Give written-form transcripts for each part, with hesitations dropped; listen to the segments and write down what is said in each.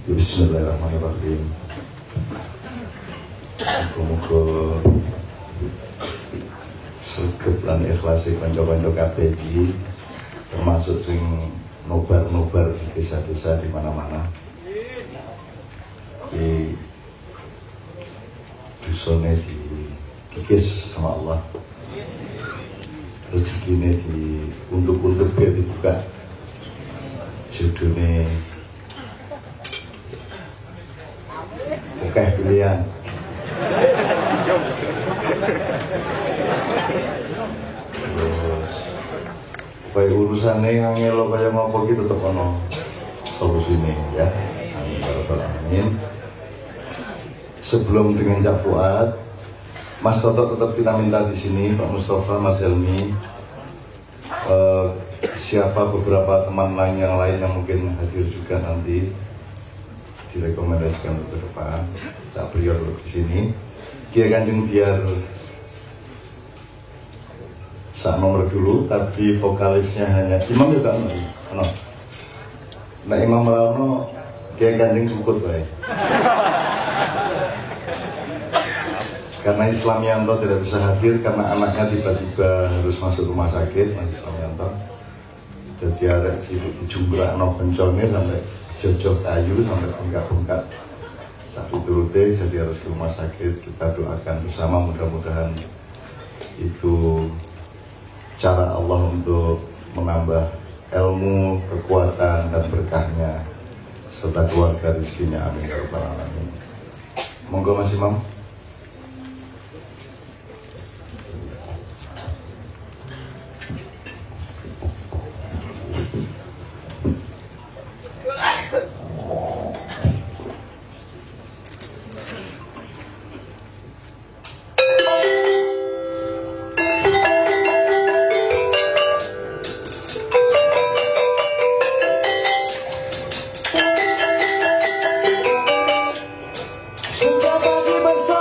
Bismillahirrahmanirrahim. Muga-muga sregep lan ikhlas kanca-kanca kabeh iki, termasuk sing nobar-nobar desa-desa di mana-mana. Di dusone dikikis sama Allah. Rezekine untuk dibuka. Judulnya Akeh pilihan. Terus kaya urusannya ngangelo kaya ngopo gitu tetep ono solusine ya. Amin ya rabbal alamin. Sebelum dengan Cak Fuad, Mas Toto tetap kita minta di sini, Pak Mustafa, Mas Helmi, siapa beberapa teman lain yang mungkin hadir juga nanti direkomendasikan untuk ke depan. Saya beri dulu di sini. Dia Kanjeng biar sak nomor dulu, tapi vokalisnya hanya Imam juga ono. Nah Imam Rano dia Kanjeng cukup baik. Karena Islamianto tidak bisa hadir karena anaknya tiba-tiba harus masuk rumah sakit, Mas Islamianto. Jadi ada sibuk dijumlah no penconir sampai jojok kayu sampai bengkak-bengkak satu turute, jadi harus ke rumah sakit. Kita doakan bersama, mudah-mudahan itu cara Allah untuk menambah ilmu, kekuatan dan berkahnya serta keluarga rezekinya. Amin ya rabbal alamin. Monggo Mas Imam. Sudah bagi bangsa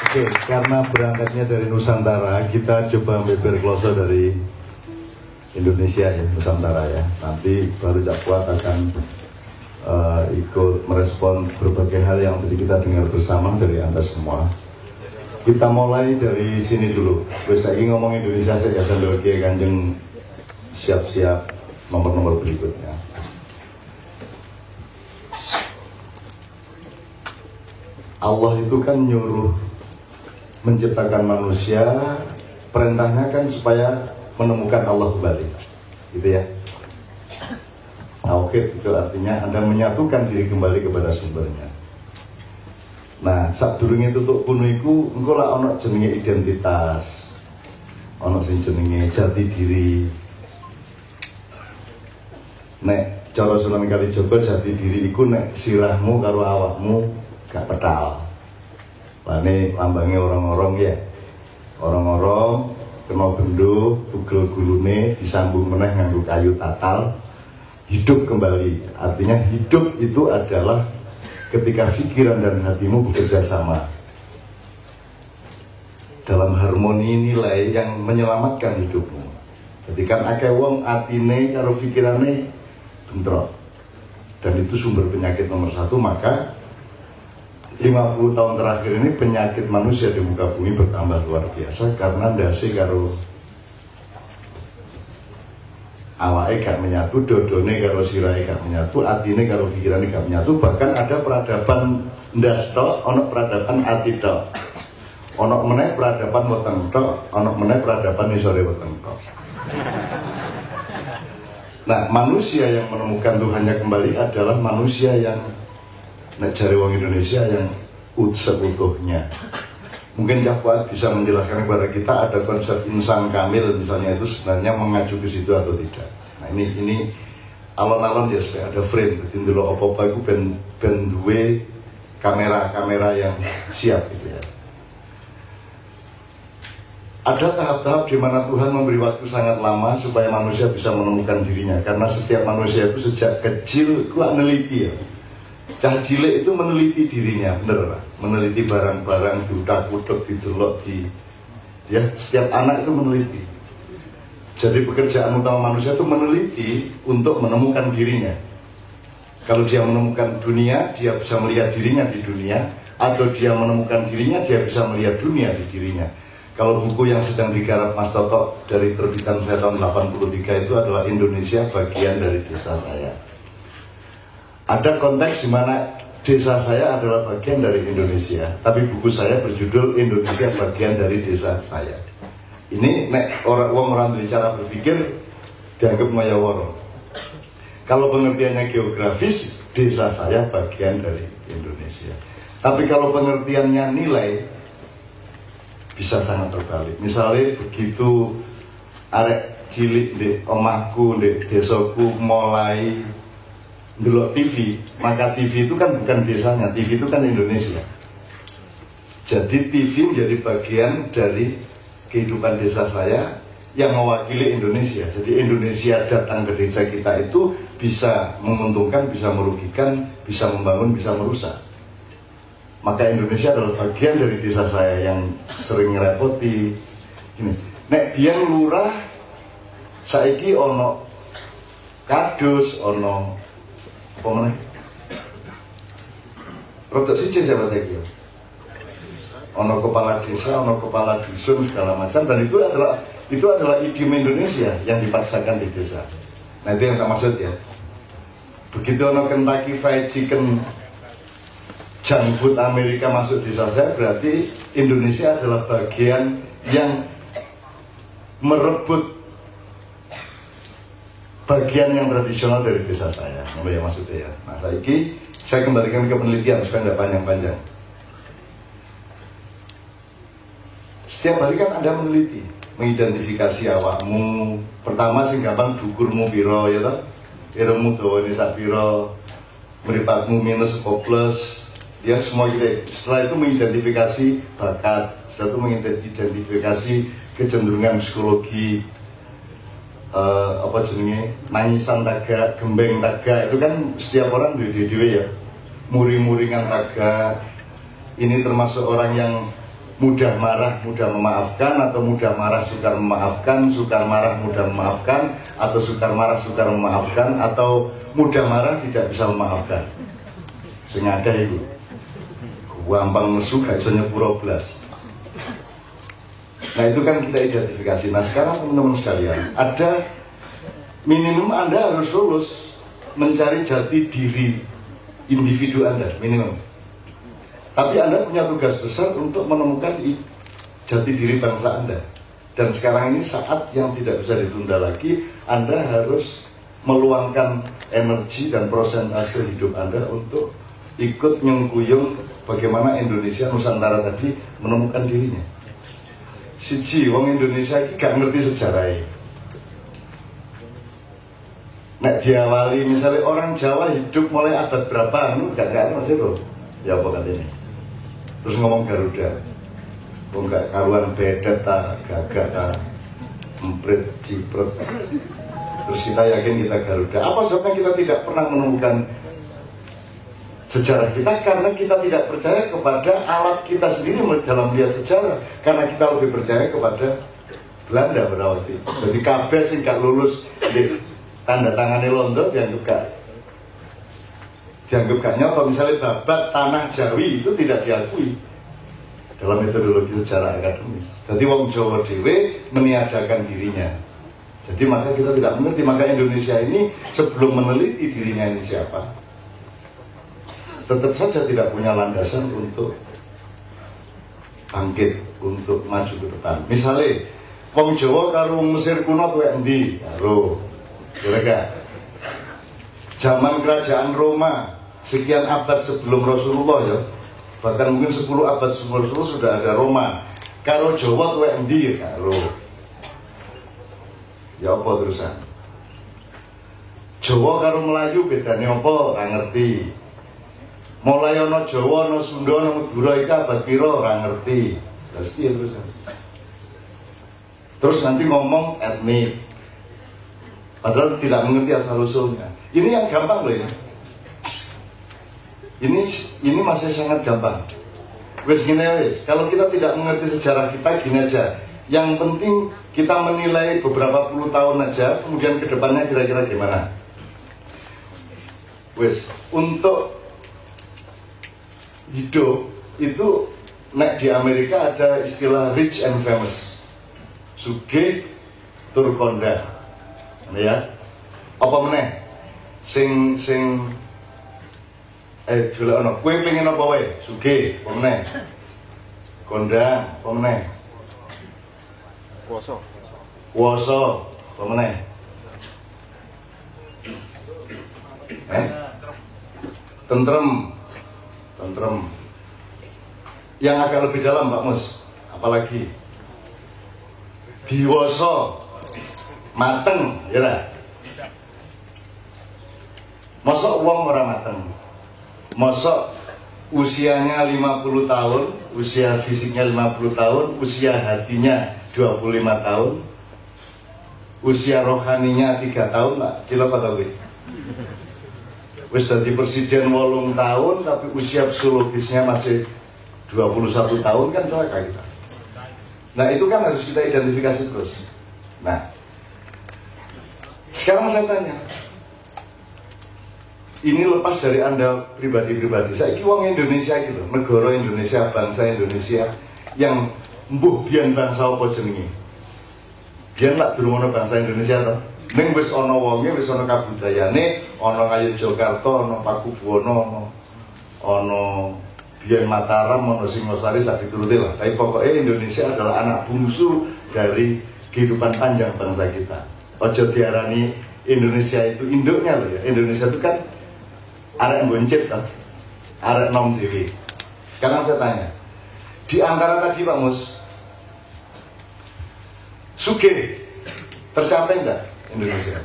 Oke, karena berangkatnya dari Nusantara, kita coba beber kloso dari Indonesia ya, Nusantara ya. Nanti baru Cak Fuad akan ikut merespon berbagai hal yang tadi kita dengar bersama dari Anda semua. Kita mulai dari sini dulu. Terus saya ingin ngomong Indonesia saja sambil Kiai Kanjeng siap-siap nomor-nomor berikutnya. Allah itu kan nyuruh menciptakan manusia, perintahnya kan supaya menemukan Allah kembali, gitu ya. Tauhid itu artinya Anda menyatukan diri kembali kepada sumbernya. Nah, sadurunge tutuk kuno iku engko lak ana jenenge identitas. Ana sing jenenge jati diri. Nek cara Sunan Kalijaga jati diri iku nek sirahmu karo awakmu gak pedal. Lane lambange orang-orang ya. Orang-orang kena bendo, tugel gulune disambung meneh nganggo kayu tatal. Hidup kembali, artinya hidup itu adalah ketika pikiran dan hatimu bekerja sama dalam harmoni nilai yang menyelamatkan hidupmu. Ketika akeh wong atine karo pikirane bentrok, dan itu sumber penyakit nomor satu. Maka 50 tahun terakhir ini penyakit manusia di muka bumi bertambah luar biasa karena ndase karo awake gak menyatu, dodone karo sirahe gak menyatu, atine karo pikirane gak menyatu. Bahkan ada peradaban ndas tok, ono peradaban ati tok. Ono meneh peradaban weteng tok, ono meneh peradaban isore weteng tok. Nah, manusia yang menemukan Tuhannya kembali adalah manusia yang nek jare wong Indonesia yang seutuhnya. Mungkin Cak Fuad bisa menjelaskan kepada kita ada konsep insan kamil misalnya itu sebenarnya mengacu ke situ atau tidak. Nah ini alon-alon ya supaya ada frame. Jadi dulu apa-apa itu ben duwe kamera yang siap gitu ya. Ada tahap-tahap di mana Tuhan memberi waktu sangat lama supaya manusia bisa menemukan dirinya. Karena setiap manusia itu sejak kecil itu meneliti ya. Cah cilik itu meneliti dirinya, bener lah. Meneliti barang-barang, diudak-uduk, didelok, ya setiap anak itu meneliti. Jadi pekerjaan utama manusia itu meneliti untuk menemukan dirinya. Kalau dia menemukan dunia, dia bisa melihat dirinya di dunia, atau dia menemukan dirinya, dia bisa melihat dunia di dirinya. Kalau buku yang sedang digarap Mas Toto dari terbitan saya tahun 83 itu adalah Indonesia bagian dari desa saya. Ada konteks di mana desa saya adalah bagian dari Indonesia, tapi buku saya berjudul Indonesia bagian dari desa saya. Ini nek orang bicara berpikir dianggap mayaworo. Kalau pengertiannya geografis, desa saya bagian dari Indonesia. Tapi kalau pengertiannya nilai, bisa sangat terbalik. Misalnya begitu arek cilik di omahku, di desaku mulai ndelok TV, maka TV itu kan bukan desanya, TV itu kan Indonesia. Jadi TV menjadi bagian dari kehidupan desa saya yang mewakili Indonesia. Jadi Indonesia datang ke desa kita itu bisa menguntungkan, bisa merugikan, bisa membangun, bisa merusak. Maka Indonesia adalah bagian dari desa saya yang sering ngerepoti. Ini, nek biyen lurah, saiki ono kadus, ono apa mana? Rodok siji siapa saiki? Ono kepala desa, ono kepala dusun segala macam, dan itu adalah idiom Indonesia yang dipaksakan di desa. Nah itu yang saya maksud ya. Begitu ono Kentucky Fried Chicken, junk food Amerika masuk desa saya, berarti Indonesia adalah bagian yang merebut bagian yang tradisional dari desa saya, apa ya maksudnya ya. Nah saya kembalikan ke penelitian supaya tidak panjang-panjang. Setiap hari kan Anda meneliti, mengidentifikasi awakmu. Pertama sing gampang dukurmu piro ya toh, iremu dawane sak piro, mripatmu minus apa plus, ya semua gitu. Setelah itu mengidentifikasi bakat, setelah itu mengidentifikasi kecenderungan psikologi. Apa jenenge nangisan taga, gembeng taga, itu kan setiap orang dewe-dewe ya, muring-muringan taga, ini termasuk orang yang mudah marah, mudah memaafkan, atau mudah marah, sukar memaafkan, sukar marah, mudah memaafkan, atau sukar marah, sukar memaafkan, atau mudah marah, tidak bisa memaafkan. Sengaja itu gampang nesu, gak bisa nyepuro blas. Nah itu kan kita identifikasi. Nah sekarang teman-teman sekalian, ada minimum Anda harus lulus mencari jati diri individu Anda, minimum. Tapi Anda punya tugas besar untuk menemukan jati diri bangsa Anda. Dan sekarang ini saat yang tidak bisa ditunda lagi. Anda harus meluangkan energi dan prosentase hidup Anda untuk ikut nyengkuyung bagaimana Indonesia Nusantara tadi menemukan dirinya. Siji, wong Indonesia ini gak ngerti sejarahnya. Nek diawali misalnya orang Jawa hidup mulai abad berapa, gak masih loh. Ya apa katanya? Terus ngomong Garuda, enggak karuan bedet ta, gagak ta, emprit, cipret. Terus kita yakin kita Garuda. Apa sebabnya kita tidak pernah menemukan sejarah kita? Karena kita tidak percaya kepada alat kita sendiri dalam melihat sejarah. Karena kita lebih percaya kepada Belanda pada waktu itu. Jadi kabeh sing gak lulus tanda tangannya Londo dianggap gak nyata. Misalnya babat tanah Jawi itu tidak diakui dalam metodologi sejarah akademis. Jadi wong Jawa dewe meniadakan dirinya. Jadi maka kita tidak mengerti. Maka Indonesia ini sebelum meneliti dirinya ini siapa, tetap saja tidak punya landasan untuk bangkit, untuk maju ke depan. Misalnya wong Jawa karo Mesir kuno tuwek endi? Karo kira-kira zaman kerajaan Roma sekian abad sebelum Rasulullah ya, bahkan mungkin 10 abad sebelum Rasulullah sudah ada Roma. Karo Jawa tuwek endi? Karo ya apa terusan? Jawa karo Melayu bedane apa? Ora ngerti. Mulai ana Jawa, ana Sunda, ana Madura iki abad pira ora ngerti. Terus piye terusan? Terus nanti ngomong etnik, padahal tidak mengerti asal usulnya. Ini yang gampang loh ya. Ini masih sangat gampang. Wes gini wes. Kalau kita tidak mengerti sejarah kita, gini aja. Yang penting kita menilai beberapa puluh tahun aja, kemudian kedepannya kira-kira gimana. Wes, untuk hidup itu, nek di Amerika ada istilah rich and famous, sugih tur kondang, ya. Apa meneh? Sing jule ono, kowe pengen apa wae? Sugih, apa meneh? Kondang, apa meneh? Kuwasa, apa meneh? Tentrem. Yang agak lebih dalam Pak Mus, apalagi diwasa, mateng, ya lah. Mosok uang ora mateng, mosok usianya 50 tahun, usia fisiknya 50 tahun, usia hatinya 25 tahun, usia rohaninya 3 tahun, lah, cilok atau wis dadi presiden 8 tahun tapi usia psikologisnya masih 21 tahun, kan celaka kita. Nah itu kan harus kita identifikasi terus. Nah sekarang saya tanya, ini lepas dari Anda pribadi-pribadi, saya kira wong Indonesia gitu, negara Indonesia, bangsa Indonesia yang mbuh biyen bangsa apa jenenge? Biyen lak durung ana bangsa Indonesia to. Ning wis ana wonge, wis ana kabudayane, ana kaya Jakarta, ana Pakubuwana, ana biyen Mataram, ana Singosari, sak dituruti lah. Tapi pokoknya Indonesia adalah anak bungsu dari kehidupan panjang bangsa kita. Ojo diarani Indonesia itu induknya loh ya. Indonesia itu kan arek boncet kan, arek nom dewi. Sekarang saya tanya, di antara tadi Pak Mus, sugih tercapai enggak Indonesia?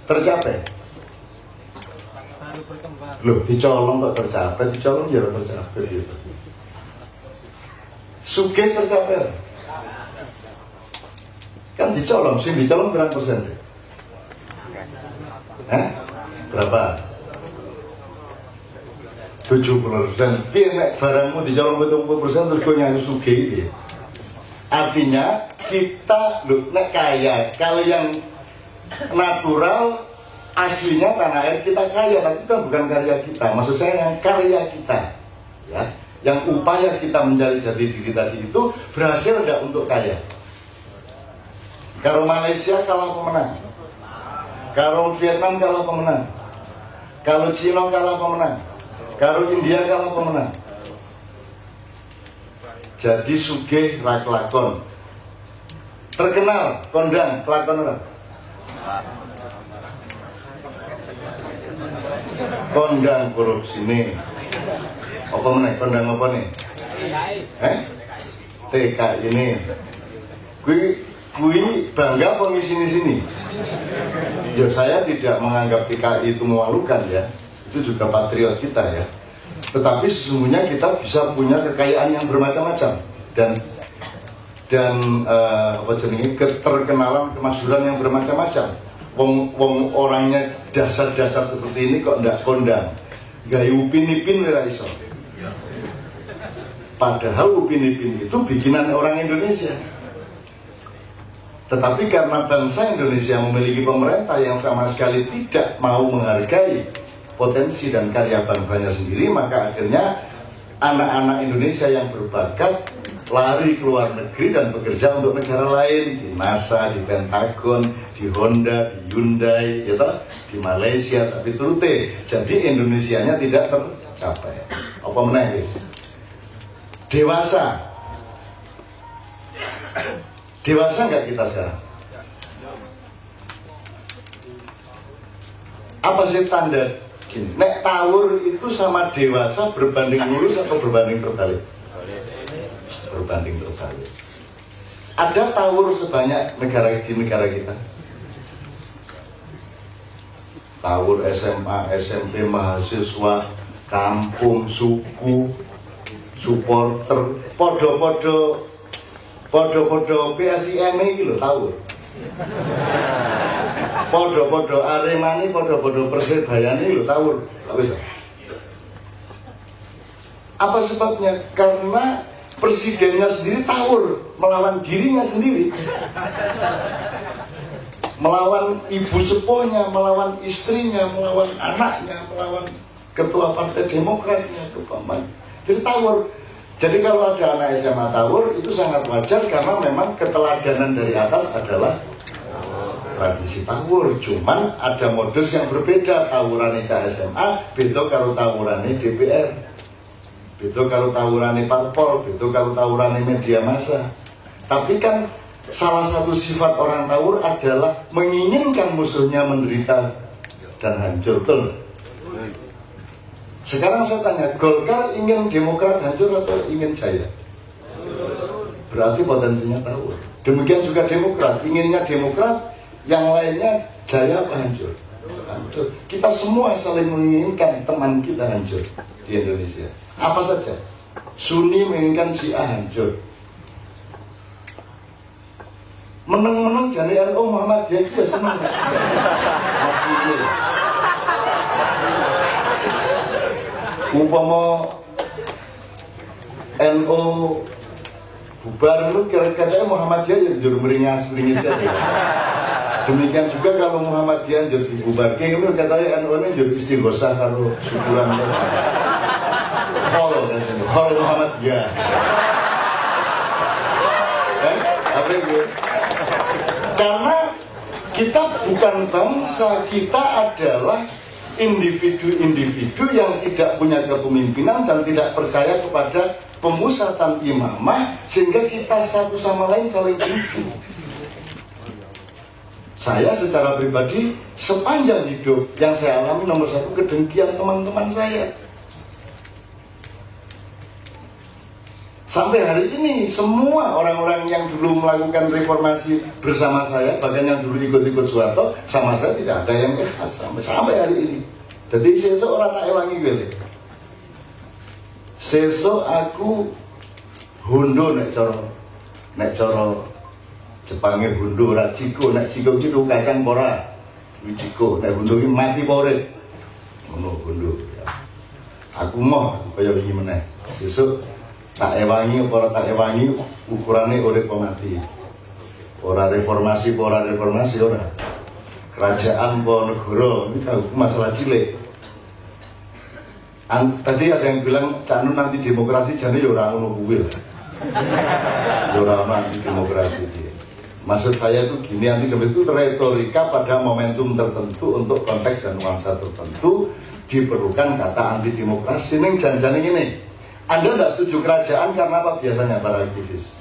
Tercapai? Loh, dicolong kok tercapai, dicolong ya tercapai gitu. Sugih tercapai? Kan dicolong, sih dicolong berapa persen? Berapa? 70%. Piye nek barangmu dicolong 70% terus kowe nyanyi sugih piye? Artinya kita nek kaya, kalau yang natural aslinya tanah air kita kaya, tapi itu bukan karya kita. Maksud saya yang karya kita, ya, yang upaya kita mencari jati diri tadi itu berhasil nggak untuk kaya? Kalau Malaysia kalah pemenang, kalau Vietnam kalah pemenang, kalau Cina kalah pemenang, kalau India kalah pemenang. Jadi sugih lakon, terkenal kondang kelakon orang. Kondang korupsi nih, apa meneh kondang apa nih? TK ini, kui bangga komisi sini. Ya saya tidak menganggap TKI itu memalukan ya, itu juga patriot kita ya. Tetapi sesungguhnya kita bisa punya kekayaan yang bermacam-macam dan apa jenis keterkenalan kemasyhuran yang bermacam-macam. Wong orangnya dasar-dasar seperti ini kok ndak kondang, gaya upin-ipin ora iso. Padahal upin-ipin itu bikinan orang Indonesia. Tetapi karena bangsa Indonesia memiliki pemerintah yang sama sekali tidak mau menghargai potensi dan karya bangsanya sendiri, maka akhirnya anak-anak Indonesia yang berbakat lari ke luar negeri dan bekerja untuk negara lain, di NASA, di Pentagon, di Honda, di Hyundai, gitu, di Malaysia, tapi turute. Jadi Indonesianya tidak tercapai. Apa meneh, guys? Dewasa nggak kita sekarang? Apa sih tanda gini? Nek tawur itu sama dewasa berbanding lurus atau berbanding terbalik? Berbanding terbalik. Ada tawur sebanyak di negara kita? Tawur SMA, SMP, mahasiswa, kampung, suku, supporter, podo-podo PSIM ini lho tawur. Podo-podo Aremani, podo-podo Persebaya ini lho tawur. Apa sebabnya? Karena presidennya sendiri tawur, melawan dirinya sendiri, melawan ibu sepuhnya, melawan istrinya, melawan anaknya, melawan ketua partai Demokratnya, jadi tawur. Jadi kalau ada anak SMA tawur itu sangat wajar karena memang keteladanan dari atas adalah tradisi tawur. Cuman ada modus yang berbeda. Tawurannya SMA beda karo tawurannya DPR, beda karo tawurannya parpol, beda karo tawurannya media massa. Tapi kan salah satu sifat orang tawur adalah menginginkan musuhnya menderita dan hancur, betul? Sekarang saya tanya, Golkar ingin Demokrat hancur atau ingin jaya? Berarti potensinya tawur. Demikian juga Demokrat, inginnya Demokrat, yang lainnya jaya apa hancur? Hancur. Kita semua saling menginginkan teman kita hancur di Indonesia. Apa saja? Sunni menginginkan Syiah hancur. Meneng-meneng jane NU Muhammadiyah itu ya senang. Asli. Umpama NU bubar itu kira-kira Muhammadiyah yang juru meringis kan ya. Demikian juga kalau Muhammadiyah juru dibubarkan itu katanya NU ini juru istighosah kalau syukuran Hol Muhammadiyah. Apa itu? Karena kita bukan bangsa, kita adalah individu-individu yang tidak punya kepemimpinan dan tidak percaya kepada pemusatan imamah, sehingga kita satu sama lain saling benci. Saya secara pribadi sepanjang hidup yang saya alami nomor satu kedengkian teman-teman saya. Sampai hari ini semua orang-orang yang dulu melakukan reformasi bersama saya, bahkan yang dulu ikut-ikut Soeharto, sama saya tidak ada yang ikhlas sampai hari ini. Jadi sesuk orang tak ewangi gue. Sesuk aku hundo nek cara Jepange hundo ora ciko, nek ciko iki kacang ora. Kuwi ciko, nek hundo iki mati apa urip. Ngono hundo. Aku mau kaya wingi meneh. Besok tak ewangi apa tak ewangi ukurane urip apa mati. Ora reformasi apa ora reformasi ora. Kerajaan apa negara ini masalah cilik. Tadi ada yang bilang Cak Nun nanti demokrasi jane ya ora ngono kuwi. Ya ora nanti demokrasi dia. Maksud saya itu gini, anti demokrasi itu retorika pada momentum tertentu untuk konteks dan nuansa tertentu diperlukan kata anti demokrasi. Ini jangan ini. Anda tidak setuju kerajaan karena apa biasanya para aktivis?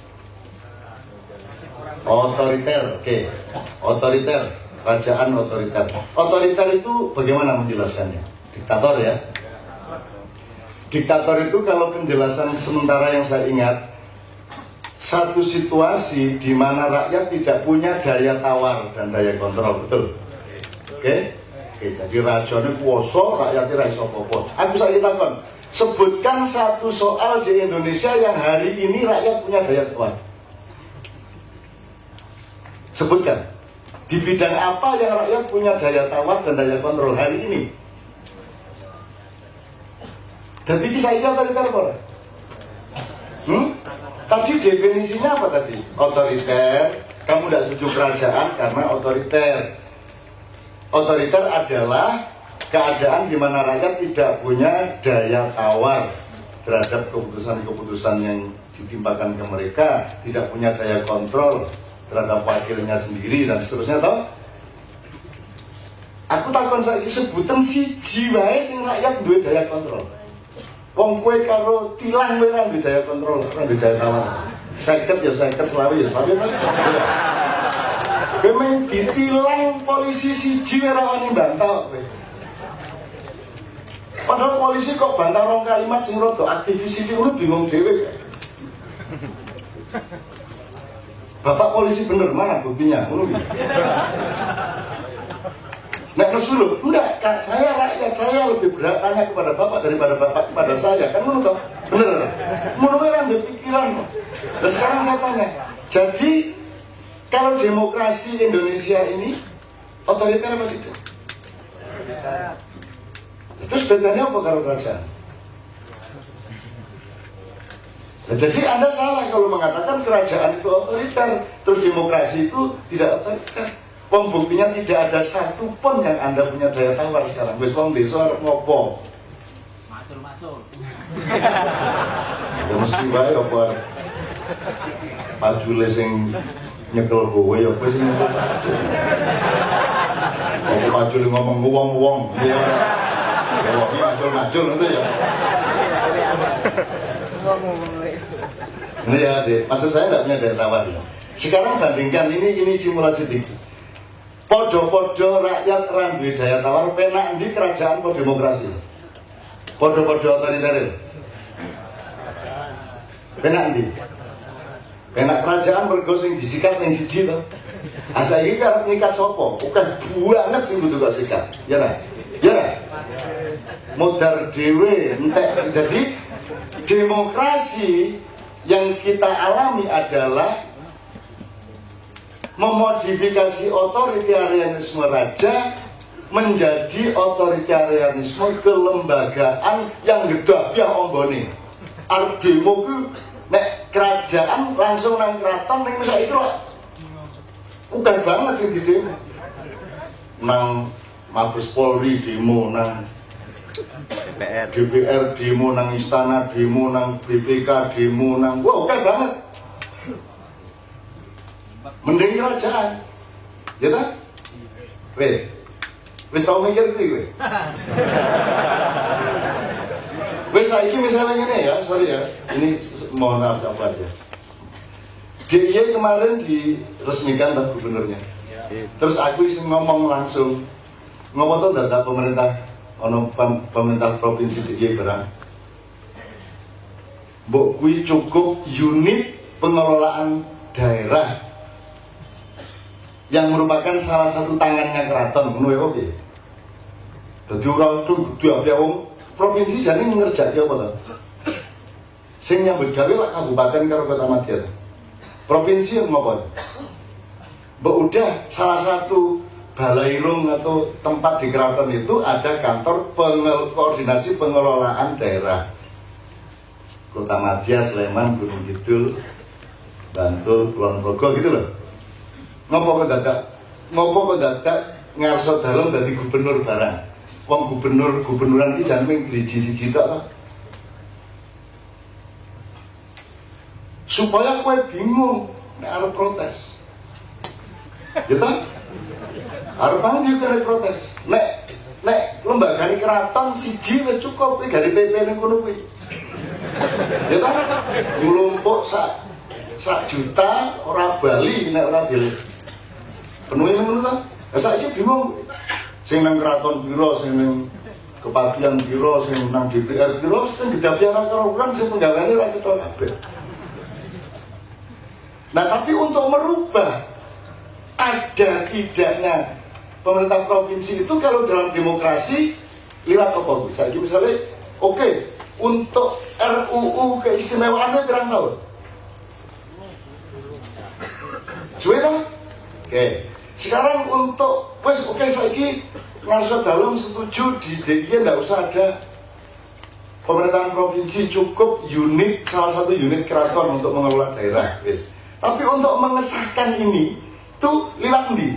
Otoriter, oke. Otoriter, kerajaan otoriter. Otoriter itu bagaimana menjelaskannya? Diktator ya. Diktator itu kalau penjelasan sementara yang saya ingat, satu situasi di mana rakyat tidak punya daya tawar dan daya kontrol, betul? Oke? Jadi rajane kuoso, rakyatnya ra iso apa-apa. Aku saiki takon, sebutkan satu soal di Indonesia yang hari ini rakyat punya daya tawar. Sebutkan. Di bidang apa yang rakyat punya daya tawar dan daya kontrol hari ini? Jadi saya otoriter apa? Tadi definisinya apa tadi? Otoriter, kamu tidak setuju kerajaan karena otoriter. Otoriter adalah keadaan di mana rakyat tidak punya daya tawar terhadap keputusan-keputusan yang ditimpakan ke mereka, tidak punya daya kontrol terhadap wakilnya sendiri dan seterusnya, toh? Aku takon saiki sebutan siji wae sing rakyat duwe daya kontrol. Wong kowe karo tilang kowe kan daya kontrol, kan daya tawar. 50 ya 50, selawi ya selawi. Kowe men ditilang polisi siji ora wani bantah kowe. Padahal polisi kok bantah rong kalimat sing rada aktivis iki ngono bingung dhewe. Bapak polisi bener, mana buktinya? Ngono piye? Nek dulu, enggak, Kak, saya rakyat, saya lebih berhak tanya kepada Bapak daripada Bapak kepada saya. Kan menurut toh? Bener. Menurut yang berpikiran. Dan sekarang saya tanya, jadi kalau demokrasi Indonesia ini otoriter apa tidak? Terus bedanya apa kalau kerajaan? Nah, jadi Anda salah kalau mengatakan kerajaan itu otoriter, terus demokrasi itu tidak otoriter. Pembuktinya tidak ada satu pun yang Anda punya daya tawar sekarang. Wis wong desa arep ngopo? Macul-macul. Ya mesti wae apa pajule sing nyekel kowe ya kowe sing nyekel. Apa pajule ngomong wong-wong. Ya. Ya macul-macul itu ya. Ini ya, Dek. Maksud saya tidak punya daya tawar ya. Sekarang bandingkan ini simulasi dikit. Podo-podo rakyat randuwe daya tawar penak di kerajaan atau demokrasi? Podo-podo otoriter. Penak di? Penak kerajaan mergo sing disikat ning siji to. Asa iki arep nyikat sapa? Bukan banget sing kudu kok sikat. Ya ra? Ya ra? Modar dhewe entek. Jadi demokrasi yang kita alami adalah memodifikasi otoritarianisme raja menjadi otoritarianisme kelembagaan yang gedah ya ombone. Arep demo ku nek kerajaan langsung nang kraton ning saiki lho. Bukan banget sih di demo. Nang Mabes Polri demo, nang DPR demo, nang istana demo, nang BPK demo, nang wah oke banget. Mending kerajaan, ya tak? Wes tau mikir kuwi. Wes saiki misalnya ini ya, sorry ya, ini mohon maaf apa aja. DIY kemarin diresmikan tak gubernurnya. Terus aku isi ngomong langsung, ngomong tuh data pemerintah, pemerintah provinsi DIY barang. Mbok kuwi cukup unit pengelolaan daerah yang merupakan salah satu tangannya keraton, ngono ya oke. Dadi ora kudu apik wong provinsi jane ngerjake apa to? Sing nyambut gawe lah kabupaten karo kota madya. Provinsi ngopo? Mbok udah salah satu balairung atau tempat di keraton itu ada kantor koordinasi pengelolaan daerah. Kota Madya, Sleman, Gunung Kidul, Bantul, Kulon Progo gitu loh. Ngopo kok dadak ngarso dalem dadi gubernur barang. Wong gubernuran iki jan mung driji siji tok to. Supaya kowe bingung nek arep protes. Ya toh? Arep banget juga protes. Nek lembagane keraton siji wis cukup iki gari PP ning kono kuwi. Ya toh? Nglumpuk sak juta ora bali nek ora penuhi ngono ta? Saiki bingung. Sing nang keraton pira, sing nang kepatihan pira, sing nang DPR pira, sing didapi ana kurang sing penggaweane ora cetha kabeh. Nah, tapi untuk merubah ada tidaknya pemerintah provinsi itu kalau dalam demokrasi lewat apa? Saiki misalnya, oke, untuk RUU keistimewaannya berapa tahun? Cuy kan? Oke. Sekarang untuk saiki ngarso dalem setuju di DIY nggak usah ada pemerintahan provinsi, cukup unit, salah satu unit keraton untuk mengelola daerah. Tapi untuk mengesahkan ini tuh lewat ndi?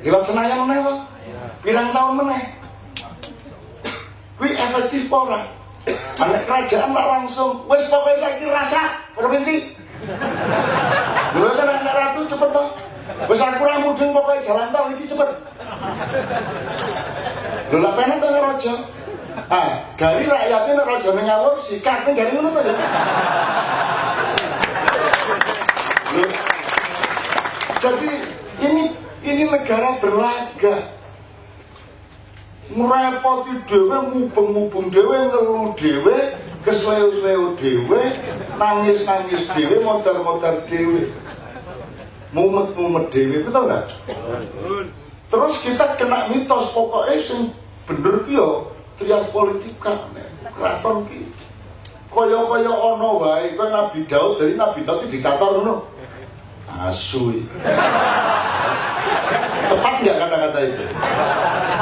Lewat Senayan meneh kok. Pirang tahun meneh. Kuwi efektif ora? Anak kerajaan tak langsung wis pokoke saiki rasa provinsi. Lha kan anak ratu cepet toh. Wis aku ra mudhun pokoke jalan tol iki cepet. Lho lha penak to raja. Gari rakyatnya nek rajane ngawur sikat ning gari ngono to ya. Jadi ini negara berlaga. Ngrepoti dhewe, mubeng-mubeng dhewe, ngelu dhewe, kesleo-sleo dhewe, nangis-nangis dhewe, modar-modar dhewe. Mumet-mumet dhewe, betul enggak? Terus kita kena mitos pokoknya sing bener ki yo trias politika keraton ki. Kaya-kaya ana wae kowe Nabi Daud, dari Nabi Daud diktator ngono. Asu. Tepat enggak kata-kata itu?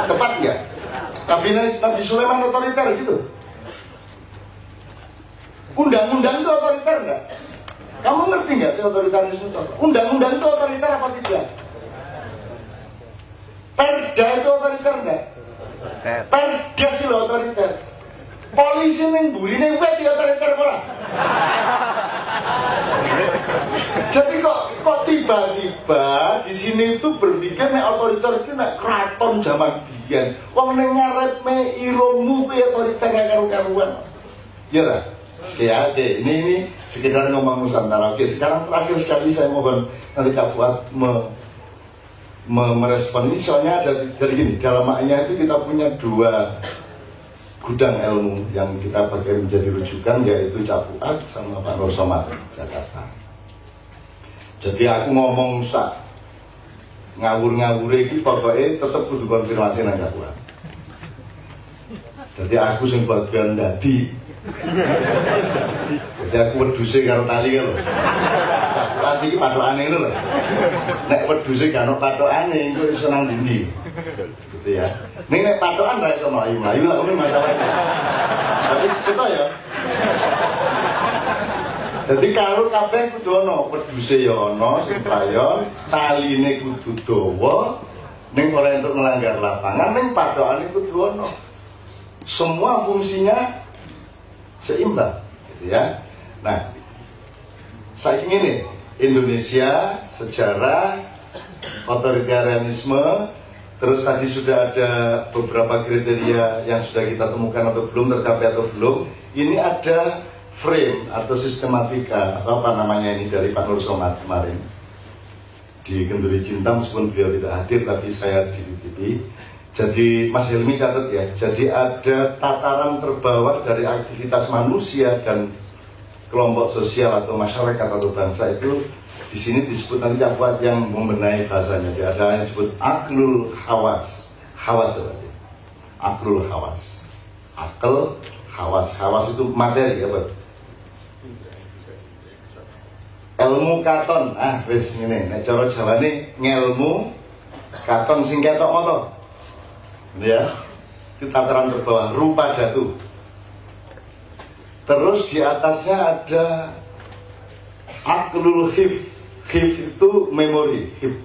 Tepat enggak? Nabi Sulaiman otoriter gitu. Undang-undang itu otoriter enggak? Kamu ngerti enggak sih otoritarisme itu? Undang-undang itu otoriter apa tidak? Perda itu otoriter enggak? Perda sih otoriter. Polisi ning burine wet ya otoriter ora? Jadi kok tiba-tiba di sini itu berpikir nek otoriter iki nek kraton zaman biyen. Wong ning ngarepe iromu kuwi otoriter karo-karuan. Ya ta? Oke, ini sekedar ngomong Nusantara. Oke, sekarang terakhir sekali saya mohon nanti Kak Fuad merespon ini soalnya dari gini, dalam maknya itu kita punya dua gudang ilmu yang kita pakai menjadi rujukan, yaitu Cak Fuad sama Pak Nur Somad Jakarta. Jadi aku ngomong ngawur-ngawur ini pokoknya tetap butuh konfirmasi nang Cak Fuad. Jadi aku sing bagian dadi. Jadi aku wedhuse karo tali lho. Tali iki pathokane ngono lho. Nek wedhuse gak ono pathokane engko iso nang ndi. Gitu ya. Ning nek pathokan ra iso mlayu-mlayu lah ngono masalahnya. Tapi coba ya. Jadi kalau kabeh kudu ono, wedhuse ya ono sing playon, taline kudu dawa, ning ora entuk melanggar lapangan, ning pathokane kudu ono. Semua fungsinya seimbang, gitu ya. Nah, saya ingin Indonesia sejarah otoritarianisme, terus tadi sudah ada beberapa kriteria yang sudah kita temukan atau belum tercapai atau belum. Ini ada frame atau sistematika atau apa namanya ini dari Pak Nur Somad kemarin di Kenduri Cinta, meskipun beliau tidak hadir tapi saya dititipi. Jadi Mas Helmi catat ya, jadi ada tataran terbawah dari aktivitas manusia dan kelompok sosial atau masyarakat atau bangsa itu di sini disebut nanti Cak yang membenahi bahasanya. Jadi ada yang disebut aklul hawas, berarti aklul hawas, akal hawas itu materi apa? Ilmu katon, wis ngene, nek cara Jawane ngelmu katon sing ketok moto. Ya. Itu tataran terbawah, rupa dhatu. Terus di atasnya ada aklul hif. Hif itu memori, hif.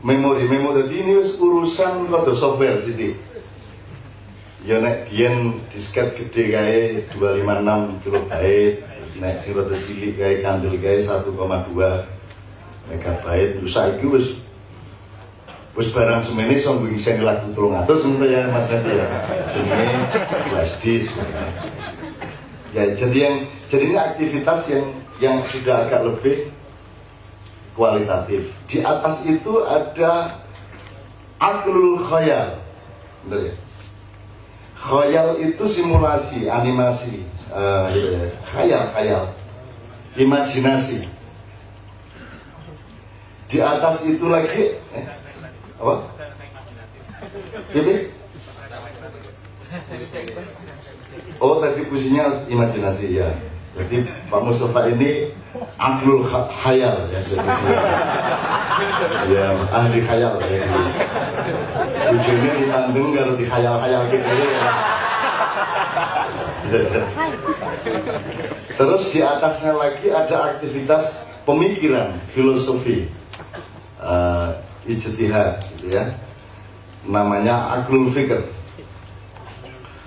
Memori jadi ini urusan kode software sih. Ya nek biyen disket gede kae 256 kilobyte, nek sing rada cilik kae kandel kae 1,2 megabyte. Yo saiki wis barang semene iso ngisi lagu 300 ngono ya Mas ya. Jenenge flash disk. Ya jadi ini aktivitas yang sudah agak lebih kualitatif. Di atas itu ada aklul khayal. Benar ya? Khayal itu simulasi, animasi, khayal, imajinasi. Di atas itu lagi, apa? Jadi, oh tadi puisinya imajinasi ya. Jadi Pak Mustafa ini aklul khayal ya. Jadi, ya ahli khayal ya. Ujungnya ditandung kalau di khayal-khayal gitu ya. Terus di atasnya lagi ada aktivitas pemikiran, filosofi, ijtihad gitu ya. Namanya aklul fikr.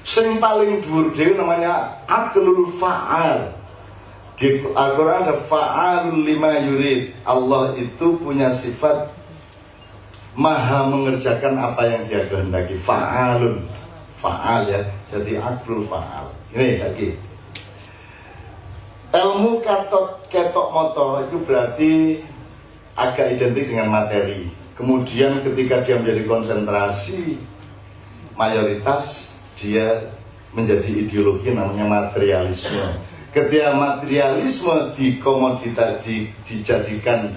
Yang paling dhuwur dhewe namanya aklul fa'al. Di Al-Quran ada fa'alul lima yurid. Allah itu punya sifat maha mengerjakan apa yang dia kehendaki. Fa'alun, fa'al ya. Jadi aklul fa'al. Ini lagi. Ilmu ketok moto itu berarti agak identik dengan materi. Kemudian ketika dia menjadi konsentrasi mayoritas, dia menjadi ideologi namanya materialisme. Ketika materialisme dijadikan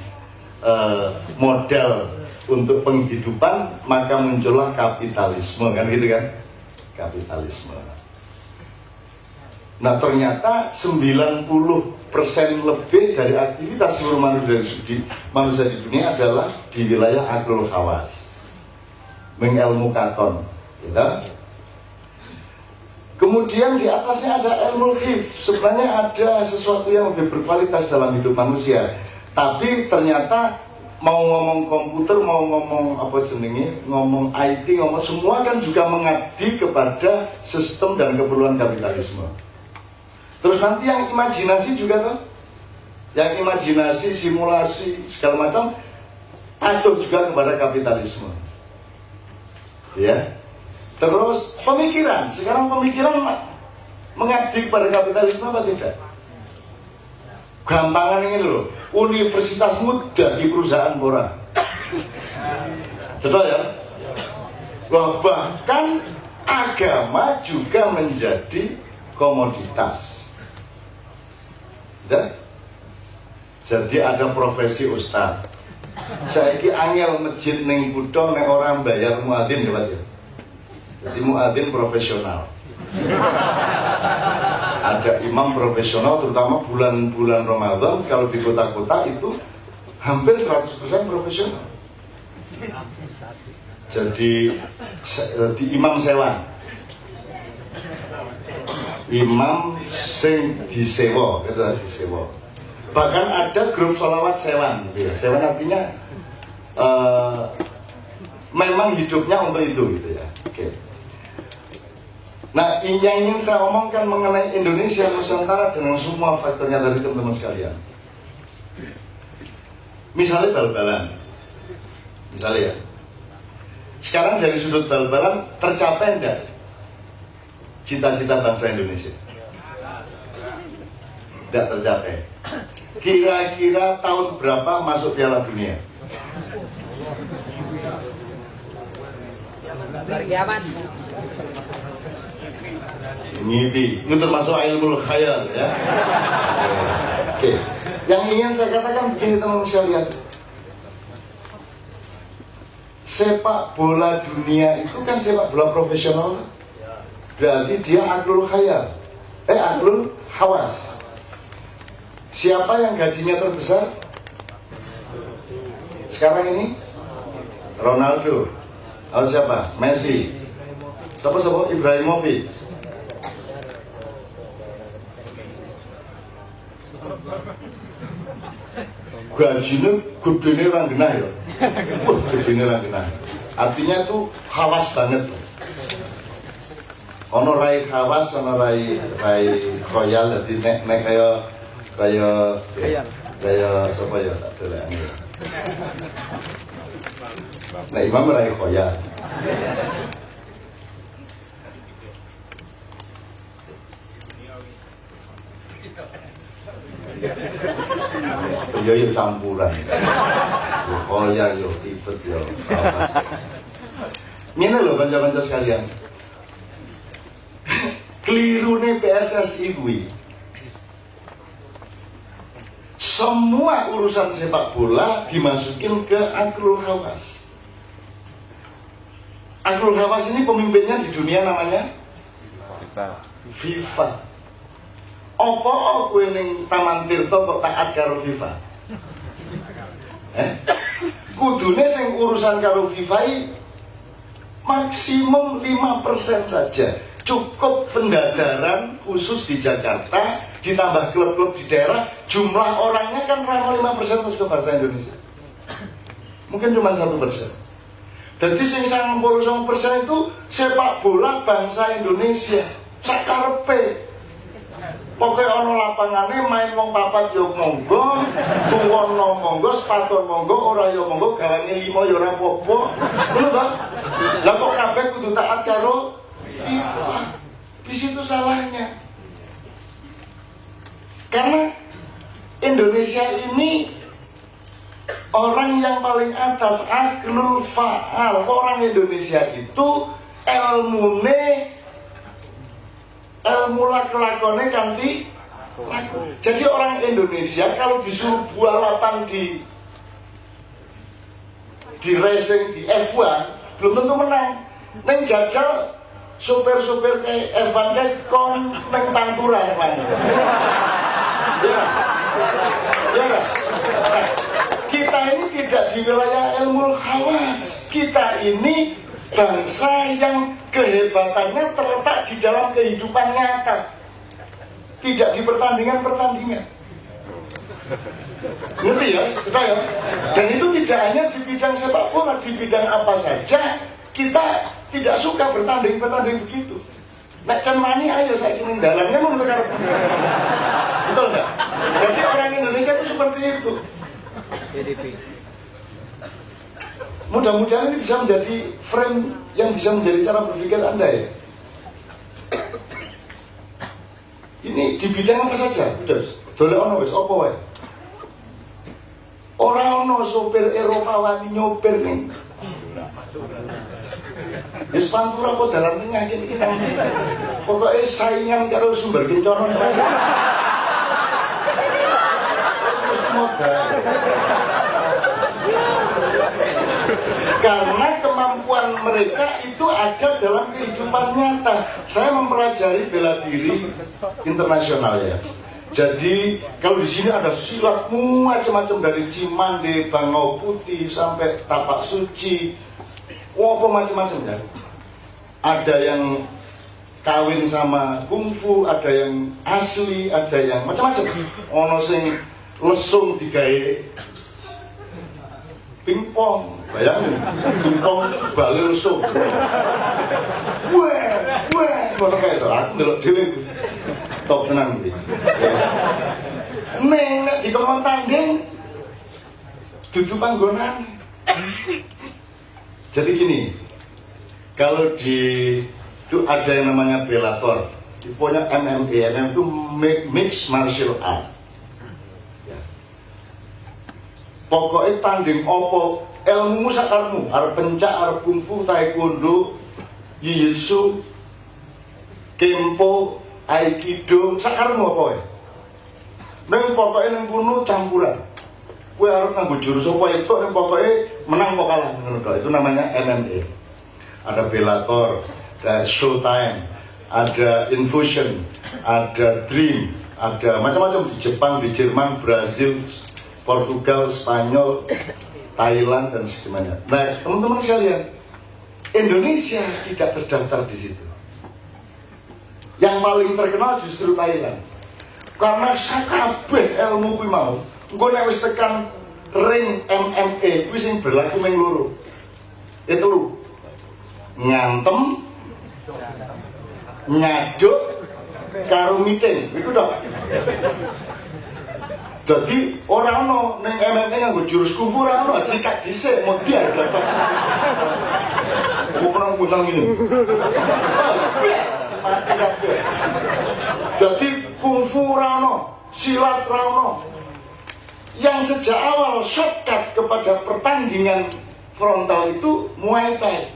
modal untuk penghidupan, maka muncullah kapitalisme, kan gitu kan? Kapitalisme. Nah ternyata 90% lebih dari aktivitas seluruh manusia di dunia adalah di wilayah aklul khawas, mengelmu katon, gitu. Kemudian di atasnya ada ilmu hif. Sebenarnya ada sesuatu yang lebih berkualitas dalam hidup manusia. Tapi ternyata mau ngomong komputer, mau ngomong apa jenenge, ngomong IT, ngomong semua kan juga mengabdi kepada sistem dan keperluan kapitalisme. Terus nanti yang imajinasi juga kan, yang imajinasi, simulasi segala macam patuh juga kepada kapitalisme. Ya. Terus pemikiran, sekarang pemikiran mengabdi kepada kapitalisme apa tidak? Gampangan ini loh, universitasmu dari perusahaan orang. Betul ya? Wah, bahkan agama juga menjadi komoditas. Ya? Jadi ada profesi ustaz. Saiki angel masjid ning kutho nek orang bayar muadzin ya Pak ya. Jadi muadzin profesional. Ada imam profesional, terutama bulan-bulan Ramadan. Kalau di kota-kota itu hampir 100% profesional. Jadi di imam sewan, imam sing disewa, itu disewa. Bahkan ada grup sholawat sewan, gitu ya. Sewan artinya memang hidupnya untuk itu, gitu ya. Oke. Nah, yang ingin saya omongkan mengenai Indonesia Nusantara dengan semua faktornya dari teman-teman sekalian. Misalnya bal-balan. Misalnya ya. Sekarang dari sudut bal-balan tercapai enggak cita-cita bangsa Indonesia? Tidak tercapai. Kira-kira tahun berapa masuk Piala Dunia? Kiamat. Ngiti, itu termasuk ilmu khayal ya. Oke. Yang ingin saya katakan begini teman-teman sekalian. Sepak bola dunia itu kan sepak bola profesional. Berarti dia aklul khayal. Aklul hawas. Siapa yang gajinya terbesar sekarang ini? Ronaldo. Oh, siapa? Messi. Siapa Ibrahimovic. Gajinya gedene orang genah ya. Gedene orang genah. Artinya itu khawas banget. Ono rai khawas, ono rai royal, jadi nek kaya siapa ya tak delokane. Nek imam rai royal. Yo campuran. Yo royal yo tifet yo. Ngene lho kanca-kanca sekalian. Kelirune PSSI kuwi. Semua urusan sepak bola dimasukin ke Akrul Hawas. Akrul Hawas ini pemimpinnya di dunia namanya FIFA. Apa kowe ning Taman Tirta kok taat karo FIFA? Kudune sing urusan karo FIFA maksimum 5% saja. Cukup pendadaran khusus di Jakarta, ditambah klub-klub di daerah, jumlah orangnya kan ramah 5% terus ke bahasa Indonesia. Mungkin cuma 1%. Jadi sing 99% itu sepak bola bangsa Indonesia. Sakarepe. Pokoknya ono lapangane main wong papat yo monggo, tuwono monggo, sepatu monggo, ora yo monggo, gawane 5 yo ora apa-apa. Ngono ta? Lah kok kabeh kudu taat karo FIFA. Di situ salahnya. Karena Indonesia ini orang yang paling atas, aklul faal. Orang Indonesia itu ilmu lakone kanthi laku. Jadi orang Indonesia kalau disuruh balapan di racing di F1 belum tentu menang. Neng jajal supir-supir kayak Evan kayak kon neng Pantura kan. Ya. Ya. Kita ini tidak di wilayah ilmu khawas. Kita ini bangsa yang kehebatannya terletak di dalam kehidupan nyata, tidak di pertandingan-pertandingan. Ngerti ya, kita ya. Dan itu tidak hanya di bidang sepak bola, di bidang apa saja kita tidak suka bertanding begitu. Nek can mani ayo saya ingin dalamnya mau berkar. Betul nggak? Jadi orang Indonesia itu seperti itu. Mudah-mudahan ini bisa menjadi frame yang bisa menjadi cara berpikir Anda ya. Ini di bidang apa saja? Udah, dole ono wis apa wae. Ora ono sopir Eropa wani nyopir ning. Wis Pantura kok dalan tengah iki nang. Pokoke saingan karo sumber kencono. Karena kemampuan mereka itu ada dalam kehidupan nyata. Saya mempelajari bela diri internasional ya. Jadi kalau di sini ada silat macam-macam dari Cimande, Bangau Putih sampai Tapak Suci, apa macam-macam ya. Ada yang kawin sama kungfu, ada yang asli, ada yang macam-macam. Ono sing lesung digawe pingpong, bayangin, pingpong bali lesung. Wah, ngono kae to. Aku ndelok dhewe top tenan iki. Ning nek dikon tanding dudu panggonan. Jadi gini, kalau itu ada yang namanya Bellator, tipenya MMA itu mixed martial art. Pokoknya tanding opo ilmu sakarmu, arep pencak, arep kungfu, taekwondo, jiu-jitsu, kempo, aikido, sakarmu apa ya? Neng pokoknya neng kuno campuran. Kue harus nganggo jurus apa itu, neng pokoknya menang mau kalah. Itu namanya MMA. Ada Bellator, ada Showtime, ada Infusion, ada Dream, ada macam-macam di Jepang, di Jerman, Brazil, Portugal, Spanyol, Thailand dan semuanya. Nah, teman-teman sekalian, Indonesia tidak terdaftar di situ. Yang paling terkenal justru Thailand. Karena sakabeh ilmu kuwi mau, engko nek wis tekan ring MMA kuwi sing berlaku ming loro. Itu lu ngantem, nyaduk, karo meeting, iku dong. Jadi orang no neng MMA nganggo jurus kungfu orang no sikat dhisik modiar dapat. Aku pernah ngundang ini. Mati kabeh. Jadi kungfu orang no, silat orang no. Yang sejak awal shortcut kepada pertandingan frontal itu Muay Thai.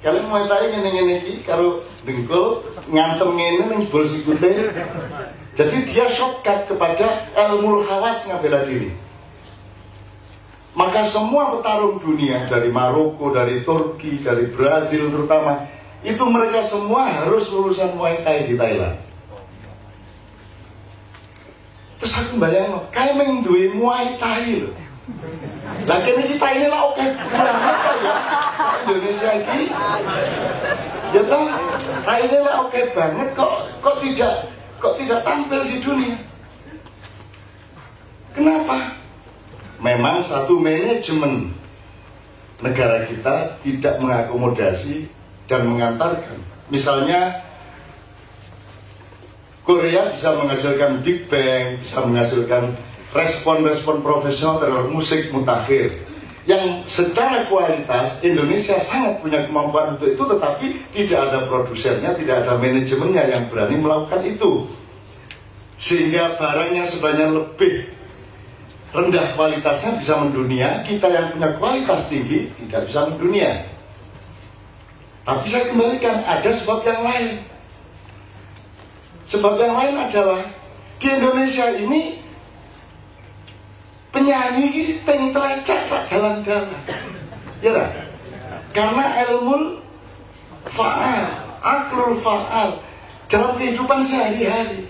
Kalian Muay Thai ngene-ngene iki karo dengkul ngantem ngene ning jebol sikute. Jadi dia shortcut kepada ilmu hawas ngabela diri. Maka semua petarung dunia dari Maroko, dari Turki, dari Brazil terutama, itu mereka semua harus lulusan Muay Thai di Thailand. Terus aku bayangin, kayak menduwe Muay Thai loh. Lah kene kita ini lah oke banget ya. Indonesia ini. Ya toh, ini lah oke banget kok tidak tampil di dunia. Kenapa? Memang satu manajemen negara kita tidak mengakomodasi dan mengantarkan. Misalnya Korea bisa menghasilkan Big Bang, bisa menghasilkan respon-respon profesional terhadap musik mutakhir yang secara kualitas Indonesia sangat punya kemampuan untuk itu, tetapi tidak ada produsernya, tidak ada manajemennya yang berani melakukan itu, sehingga barangnya sebenarnya lebih rendah kualitasnya bisa mendunia. Kita yang punya kualitas tinggi tidak bisa mendunia. Tapi saya kembalikan, ada sebab yang lain. Sebab yang lain adalah di Indonesia ini penyanyi ini ting telecak sak dalan-dalan. Ya kan? Karena ilmu faal, aklul faal dalam kehidupan sehari-hari.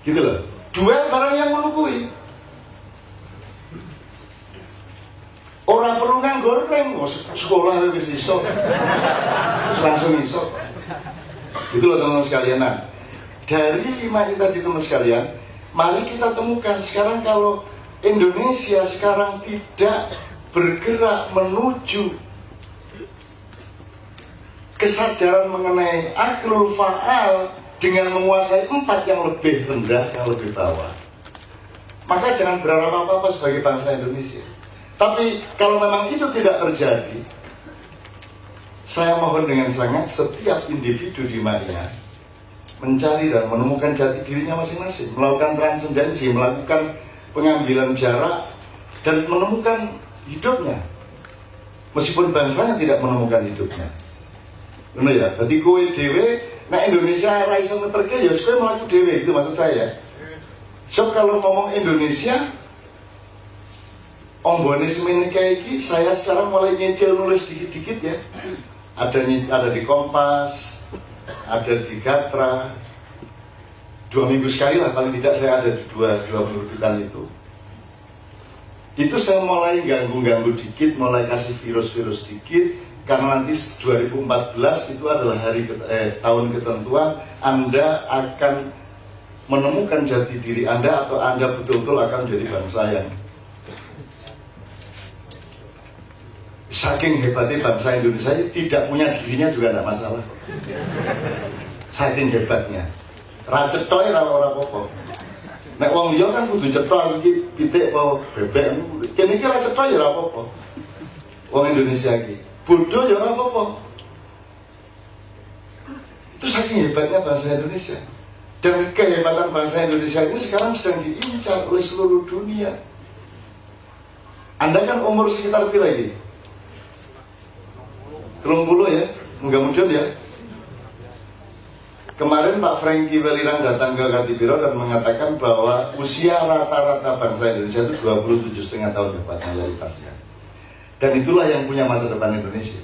Gitu loh. Duel barang yang menunggui. Orang perlu kan goreng, sekolah wis iso. Langsung iso. Gitu loh teman-teman sekalian. Nah, dari 5 ini tadi teman sekalian, mari kita temukan sekarang kalau Indonesia sekarang tidak bergerak menuju kesadaran mengenai aklul faal dengan menguasai 4 yang lebih rendah, yang lebih bawah, maka jangan berharap apa-apa sebagai bangsa Indonesia. Tapi kalau memang itu tidak terjadi, saya mohon dengan sangat setiap individu di Maria mencari dan menemukan jati dirinya masing-masing, melakukan transendensi, melakukan pengambilan jarak dan menemukan hidupnya, meskipun bangsanya tidak menemukan hidupnya. Benar ya? Berarti kowe dhewe nek Indonesia ra iso ngeterke ya kowe mlaku dhewe, itu maksud saya. So kalau ngomong Indonesia ombone semene kayak iki, saya sekarang mulai nyicil nulis dikit-dikit ya. Ada di Kompas, ada di Gatra. 2 minggu sekali lah, paling tidak saya ada di dua penerbitan itu. Itu saya mulai ganggu-ganggu dikit, mulai kasih virus-virus dikit, karena nanti 2014 itu adalah tahun ketentuan Anda akan menemukan jati diri Anda, atau Anda betul-betul akan menjadi bangsa yang saking hebatnya bangsa Indonesia tidak punya dirinya juga tidak masalah. Saking hebatnya. Ra cethoke ra ora apa-apa. Nek wong liya kan kudu cetho iki pitik apa bebek. Kene iki ra cetho ya ora apa-apa. Wong Indonesia iki bodoh ya ora apa-apa. Itu saking hebatnya bangsa Indonesia. Dan kehebatan bangsa Indonesia ini sekarang sedang diincar oleh seluruh dunia. Anda kan umur sekitar pira iki? 30 ya, enggak muncul ya. Kemarin Pak Franky Welirang datang ke Katipiro dan mengatakan bahwa usia rata-rata bangsa Indonesia itu 27,5 tahun depan mayoritasnya. Dan itulah yang punya masa depan Indonesia.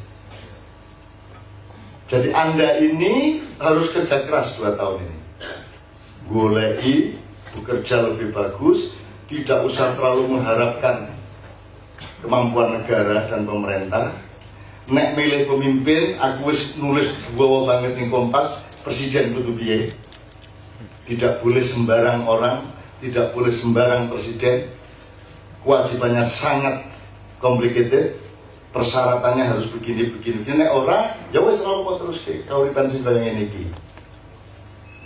Jadi Anda ini harus kerja keras 2 tahun ini. Golei, bekerja lebih bagus, tidak usah terlalu mengharapkan kemampuan negara dan pemerintah. Nek milih pemimpin, aku wis nulis dua banget ning Kompas, presiden kudu piye. Tidak boleh sembarang orang, tidak boleh sembarang presiden. Kewajibannya sangat complicated, persyaratannya harus begini. Nek orang, ya wis ora terus ke kauripan sing kaya ngene iki.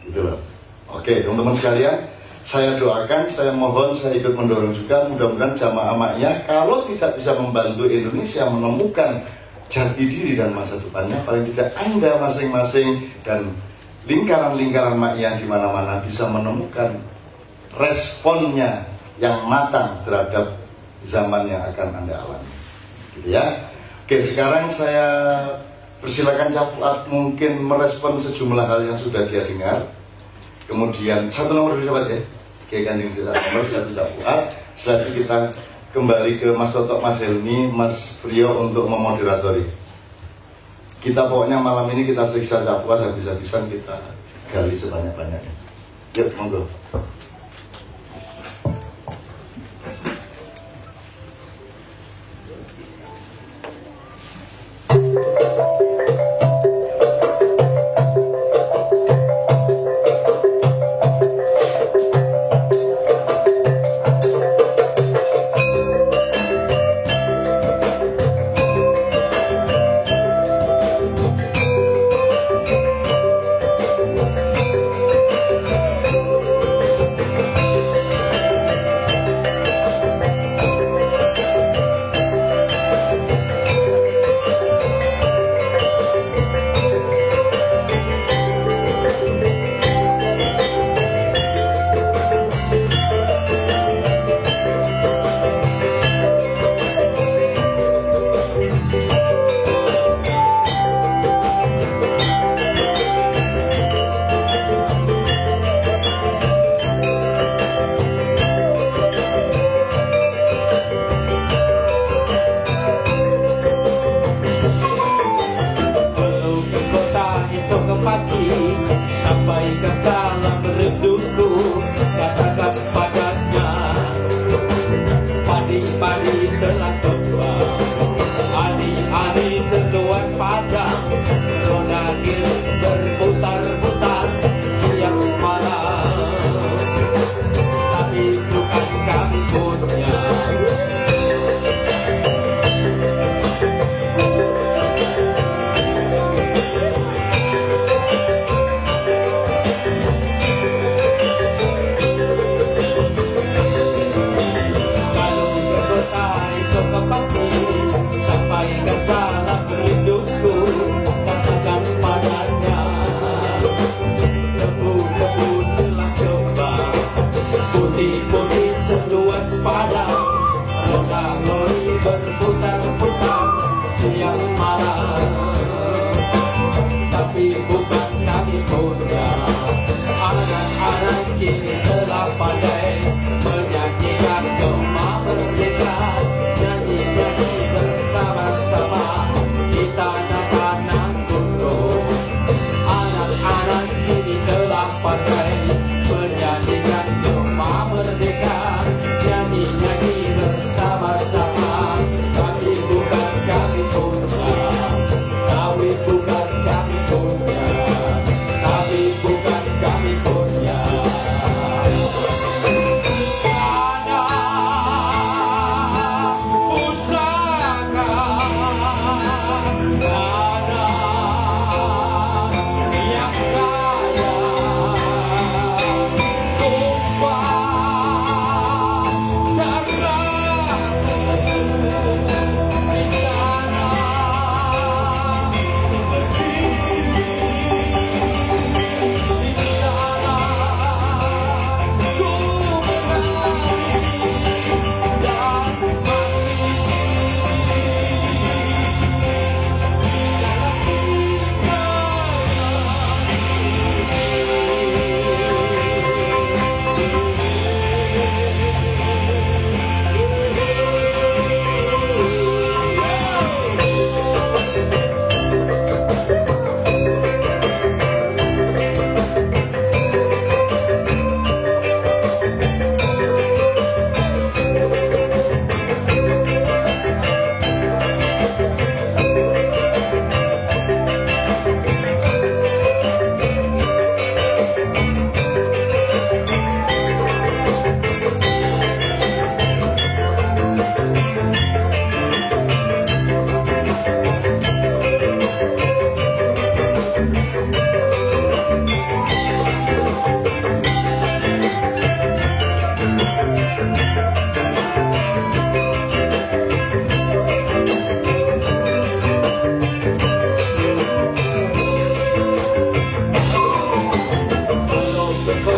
Gitu loh. Oke, teman-teman sekalian, saya doakan, saya mohon, saya ikut mendorong juga, mudah-mudahan jamaah Ma'iyah kalau tidak bisa membantu Indonesia menemukan jati diri dan masa depannya, paling tidak Anda masing-masing dan lingkaran-lingkaran Ma'iyah di mana-mana bisa menemukan responnya yang matang terhadap zaman yang akan Anda alami. Gitu ya. Oke, sekarang saya persilakan Cak Fuad mungkin merespon sejumlah hal yang sudah dia dengar. Kemudian satu nomor dulu sahabat ya. Oke, Kanjeng nomor satu Cak Fuad. Setelah itu kita kembali ke Mas Toto, Mas Helmi, Mas Priyo untuk memoderatori. Kita pokoknya malam ini kita siksa Cak Fuad habis-habisan, kita gali sebanyak-banyaknya. Yuk, monggo.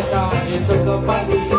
kota esok ke pagi